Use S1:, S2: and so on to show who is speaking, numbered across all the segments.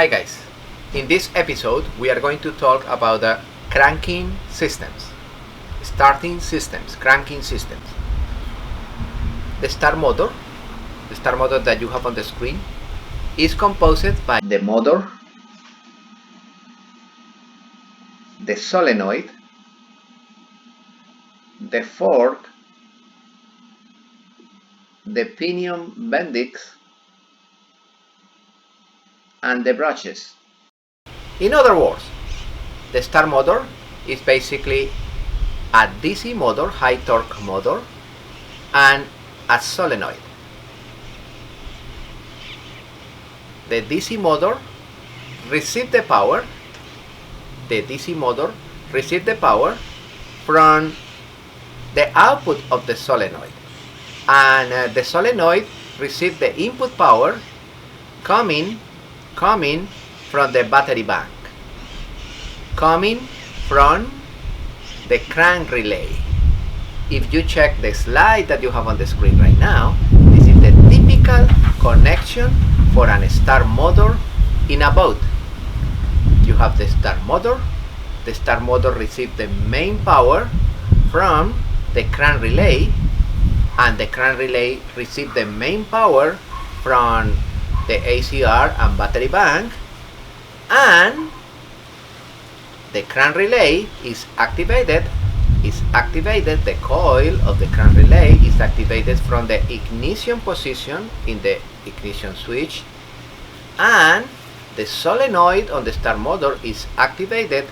S1: Hi guys, in this episode we are going to talk about the cranking systems, cranking systems. The start motor that you have on the screen is composed by the motor, the solenoid, the fork, the pinion bendix, and the brushes. In other words, the start motor is basically a DC motor, high torque motor, and a solenoid. The DC motor receives the power. From the output of the solenoid, and the solenoid receives the input power coming from the battery bank, coming from the crank relay. If you check the slide that you have on the screen right now, this is the typical connection for a start motor in a boat. You have the start motor. The start motor receives the main power from the crank relay, and the crank relay receives the main power from the a.c.r and battery bank, and the crank relay is activated. The coil of the crank relay is activated from the ignition position in the ignition switch, and the solenoid on the start motor is activated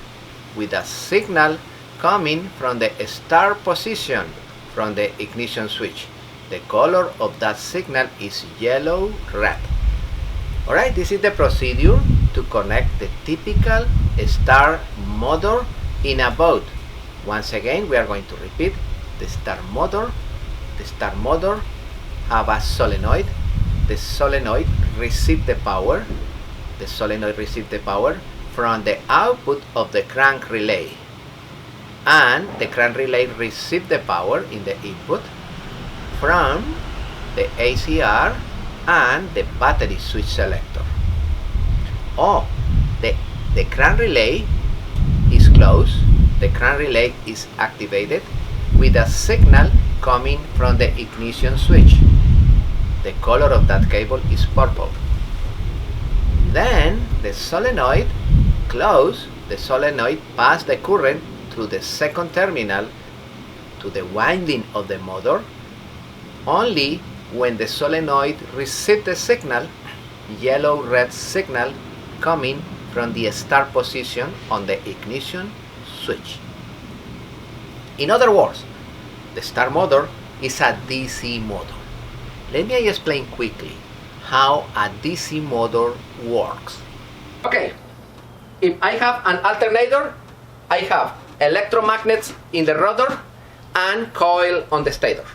S1: with a signal coming from the start position from the ignition switch. The color of that signal is yellow-red. Alright, this is the procedure to connect the typical start motor in a boat. Once again, we are going to repeat the start motor. The start motor have a solenoid. The solenoid receives the power. From the output of the crank relay, and the crank relay receives the power in the input from the a.c.r and the battery switch selector. The crank relay is closed. The crank relay is activated with a signal coming from the ignition switch. The color of that cable is purple. Then the solenoid closed. The solenoid passes the current through the second terminal to the winding of the motor. Only when the solenoid receives the signal, yellow-red signal, coming from the start position on the ignition switch. In other words, the start motor is a DC motor. Let me explain quickly how a DC motor works. Okay, if I have an alternator, I have electromagnets in the rotor and coil on the stator,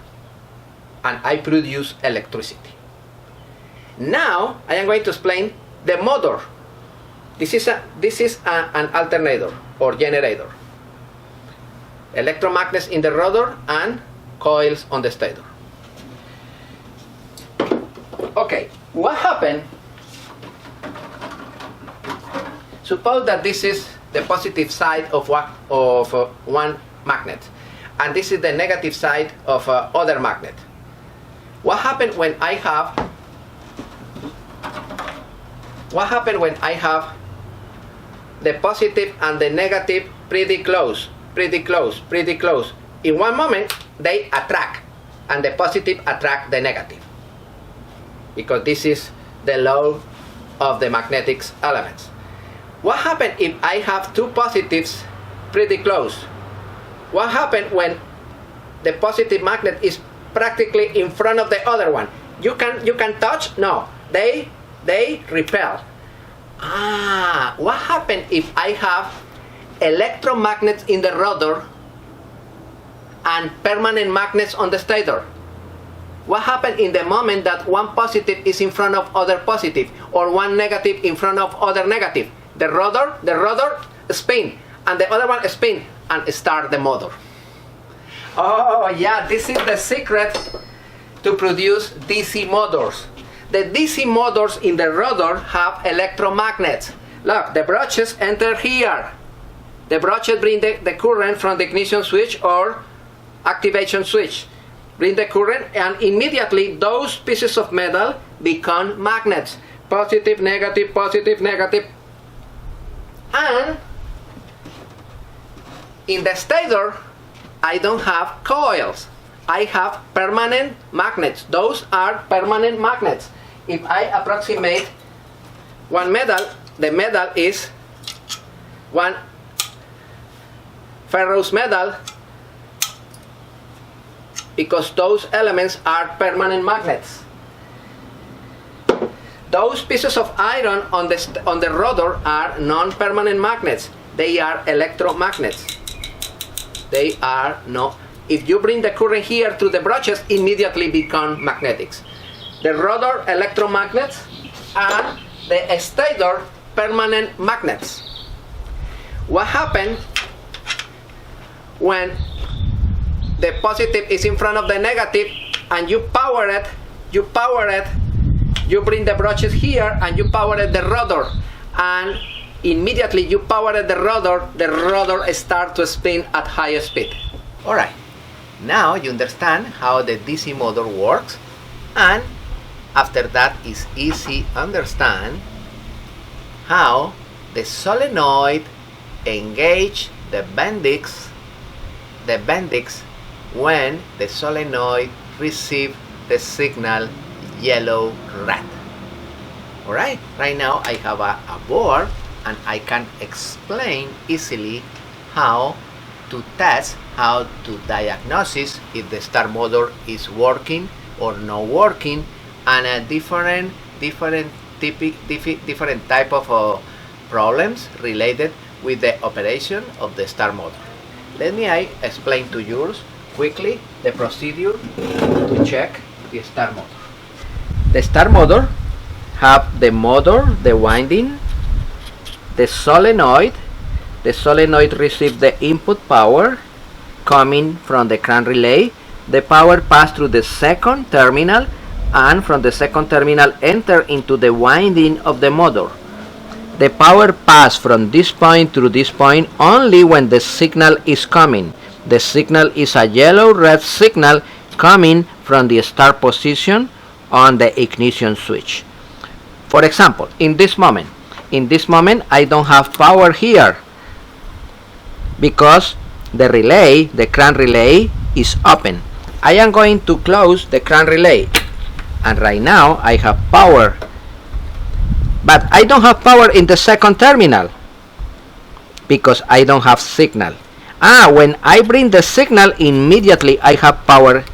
S1: and I produce electricity. Now I am going to explain the motor. This is an alternator or generator. Electromagnets in the rotor and coils on the stator. Okay, what happened? Suppose that this is the positive side of one magnet, and this is the negative side of other magnet. What happened when I have the positive and the negative pretty close? In one moment they attract, and the positive attract the negative, because this is the law of the magnetic elements. What happens if I have two positives pretty close? What happens when the positive magnet is practically in front of the other one? You can touch? No, they repel. What happens if I have electromagnets in the rotor and permanent magnets on the stator? What happens in the moment that one positive is in front of other positive, or one negative in front of other negative? The rotor spin, and the other one spin, and start the motor. Oh yeah, this is the secret to produce DC motors. the DC motors in the rotor have electromagnets. Look, the brushes enter here. The brushes bring the current from the ignition switch or activation switch. Bring the current, and immediately those pieces of metal become magnets. Positive, negative, positive, negative. And in the stator, I don't have coils. I have permanent magnets. Those are permanent magnets. If I approximate one metal, the metal is one ferrous metal, because those elements are permanent magnets. Those pieces of iron on the rotor are non-permanent magnets. They are electromagnets. They are no. If you bring the current here to the brushes, immediately become magnetics. The rotor electromagnets and the stator permanent magnets. What happens when the positive is in front of the negative and you power it, you bring the brushes here and you power the rotor, and immediately you power the rotor starts to spin at higher speed. Alright, now you understand how the DC motor works, and after that it's easy to understand how the solenoid engage the bendix when the solenoid receives the signal yellow-red. Alright, right now I have a board and I can explain easily how to test, how to diagnose if the start motor is working or not working, and different type of problems related with the operation of the start motor. Let me explain to you quickly the procedure to check the start motor. The start motor have the motor, the winding, the solenoid. The solenoid receives the input power coming from the crank relay. The power passes through the second terminal, and from the second terminal enter into the winding of the motor. The power passes from this point through this point only when the signal is coming. The signal is a yellow-red signal coming from the start position on the ignition switch. For example, in this moment I don't have power here because the crank relay is open. I am going to close the crank relay, and right now I have power, but I don't have power in the second terminal because I don't have signal. When I bring the signal, immediately I have power.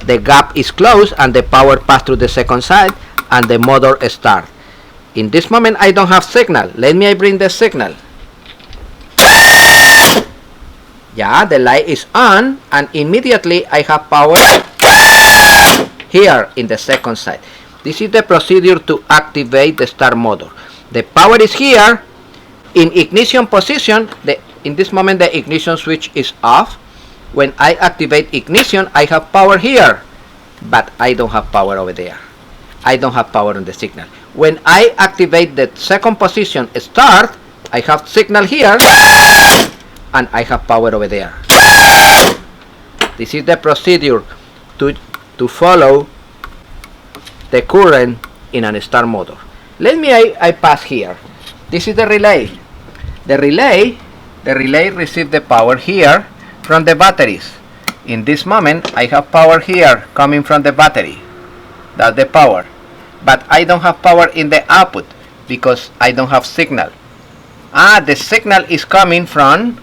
S1: The gap is closed and the power passes through the second side and the motor starts. In this moment I don't have signal. Let me bring the signal. Yeah, the light is on, and immediately I have power here in the second side. This is the procedure to activate the start motor. The power is here in ignition position. In this moment the ignition switch is off. When I activate ignition, I have power here, but I don't have power over there. I don't have power on the signal. When I activate the second position, start, I have signal here, and I have power over there. This is the procedure to follow the current in a start motor. Let me I pass here. This is the relay. The relay receives the power here from the batteries. In this moment I have power here coming from the battery. That's the power. But I don't have power in the output because I don't have signal. The signal is coming from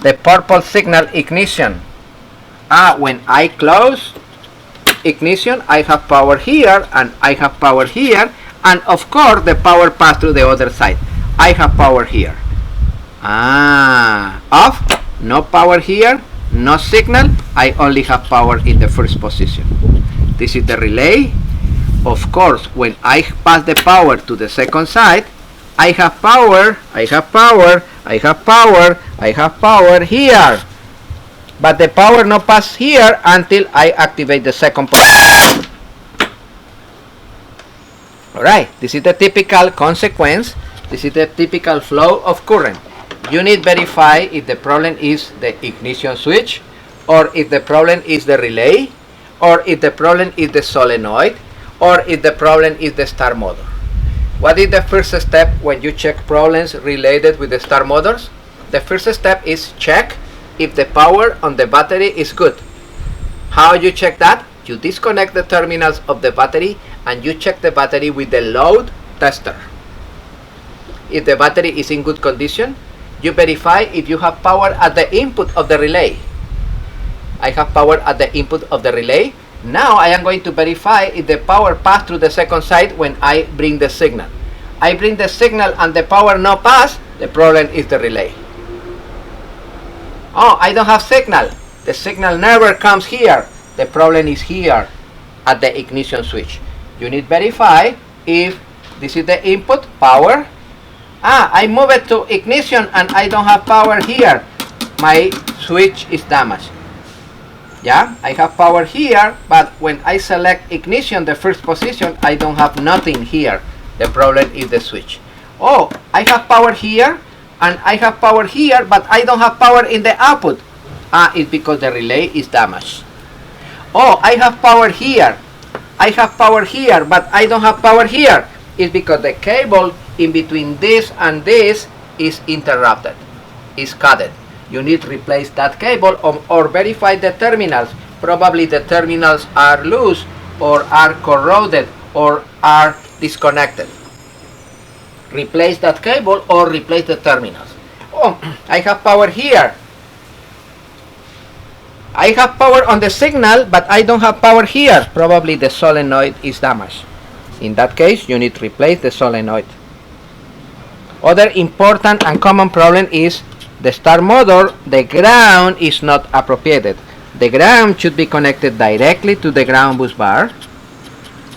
S1: the purple signal ignition. When I close ignition, I have power here and I have power here, and of course the power passes through the other side. I have power here. Off, no power here, no signal. I only have power in the first position. This is the relay. Of course, when I pass the power to the second side, I have power, I have power, I have power, I have power here. But the power no pass here until I activate the second position. Alright, this is the typical consequence. This is the typical flow of current. You need to verify if the problem is the ignition switch, or if the problem is the relay, or if the problem is the solenoid, or if the problem is the start motor. What is the first step when you check problems related with the start motors? The first step is check if the power on the battery is good. How you check that? You disconnect the terminals of the battery and you check the battery with the load tester. If the battery is in good condition, you verify if you have power at the input of the relay. I have power at the input of the relay. Now I am going to verify if the power passed through the second side when I bring the signal. I bring the signal and the power no pass, the problem is the relay. Oh, I don't have signal. The signal never comes here. The problem is here at the ignition switch. You need to verify if this is the input, power. I move it to ignition and I don't have power here. My switch is damaged. Yeah, I have power here, but when I select ignition, the first position, I don't have nothing here. The problem is the switch. Oh, I have power here and I have power here, but I don't have power in the output. It's because the relay is damaged. Oh, I have power here. I have power here, but I don't have power here. It's because the cable in between this and this is interrupted, is cut. You need to replace that cable or verify the terminals. Probably the terminals are loose or are corroded or are disconnected. Replace that cable or replace the terminals. Oh, I have power here. I have power on the signal, but I don't have power here. Probably the solenoid is damaged. In that case, you need to replace the solenoid. Other important and common problem is the start motor, the ground is not appropriated. The ground should be connected directly to the ground bus bar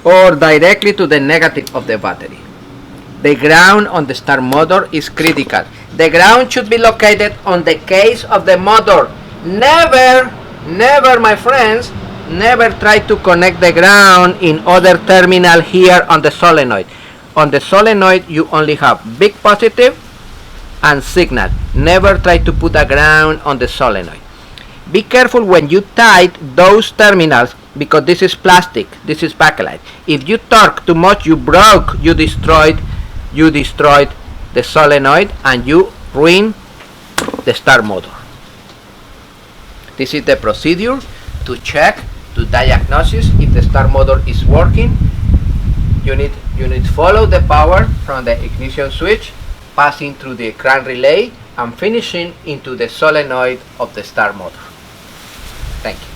S1: or directly to the negative of the battery. The ground on the start motor is critical. The ground should be located on the case of the motor. Never, my friends, never try to connect the ground in other terminal here on the solenoid. On the solenoid, you only have big positive and signal. Never try to put a ground on the solenoid. Be careful when you tight those terminals because this is plastic, this is bakelite. If you torque too much, you destroyed the solenoid and you ruin the start motor. This is the procedure to check, to diagnose if the start motor is working. You need to follow the power from the ignition switch, passing through the crank relay and finishing into the solenoid of the start motor. Thank you.